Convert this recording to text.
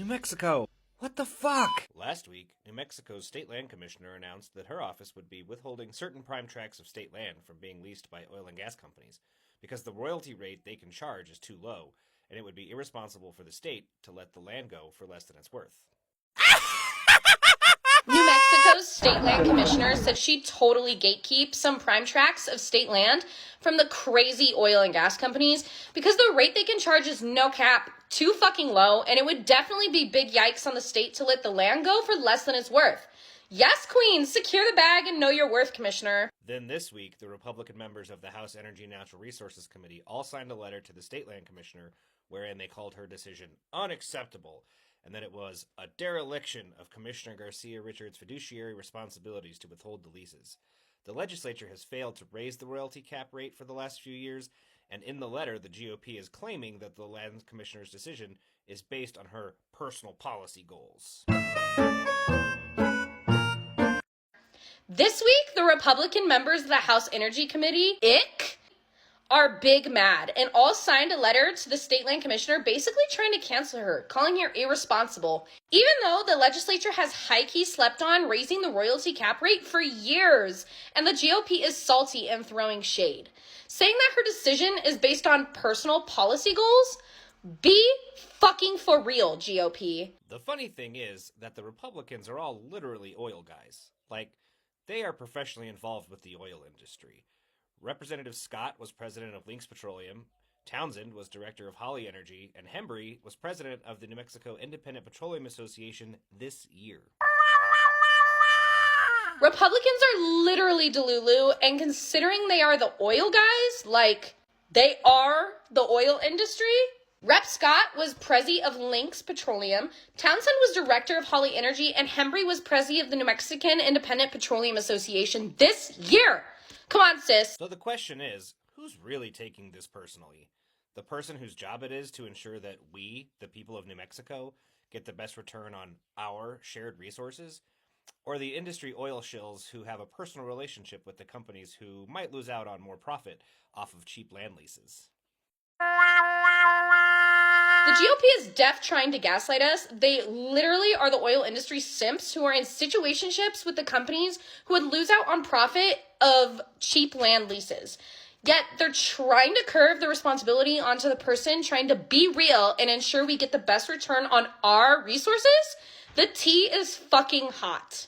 Mexico! What the fuck? Last week, New Mexico's state land commissioner announced that her office would be withholding certain prime tracts of state land from being leased by oil and gas companies because the royalty rate they can charge is too low, and it would be irresponsible for the state to let the land go for less than it's worth. New Mexico's state land commissioner said she'd totally gatekeep some prime tracts of state land from the crazy oil and gas companies because the rate they can charge is no cap, too fucking low, and it would definitely be big yikes on the state to let the land go for less than it's worth. Yes, Queen, secure the bag and know your worth, Commissioner. Then this week, the Republican members of the House Energy and Natural Resources Committee all signed a letter to the state land commissioner wherein they called her decision unacceptable and that it was a dereliction of Commissioner Garcia Richards' fiduciary responsibilities to withhold the leases. The legislature has failed to raise the royalty cap rate for the last few years, and in the letter, the GOP is claiming that the land commissioner's decision is based on her personal policy goals. This week, the Republican members of the House Energy Committee, are big mad and all signed a letter to the state land commissioner basically trying to cancel her, calling her irresponsible, even though the legislature has high-key slept on raising the royalty cap rate for years, and the GOP is salty and throwing shade. Saying that her decision is based on personal policy goals? Be fucking for real, GOP. The funny thing is that the Republicans are all literally oil guys. Like, they are professionally involved with the oil industry. Representative Scott was president of Lynx Petroleum, Townsend was director of Holly Energy, and Hembry was president of the New Mexico Independent Petroleum Association this year. Republicans are literally delulu, and considering they are the oil guys, like, they are the oil industry. Rep. Scott was prezi of Lynx Petroleum, Townsend was director of Holly Energy, and Hembry was prezi of the New Mexican Independent Petroleum Association this year. Come on, sis. So the question is, who's really taking this personally? The person whose job it is to ensure that we, the people of New Mexico, get the best return on our shared resources? Or the industry oil shills who have a personal relationship with the companies who might lose out on more profit off of cheap land leases? The GOP is deaf trying to gaslight us. They literally are the oil industry simps who are in situationships with the companies who would lose out on profit of cheap land leases. Yet they're trying to curve the responsibility onto the person trying to be real and ensure we get the best return on our resources. The tea is fucking hot.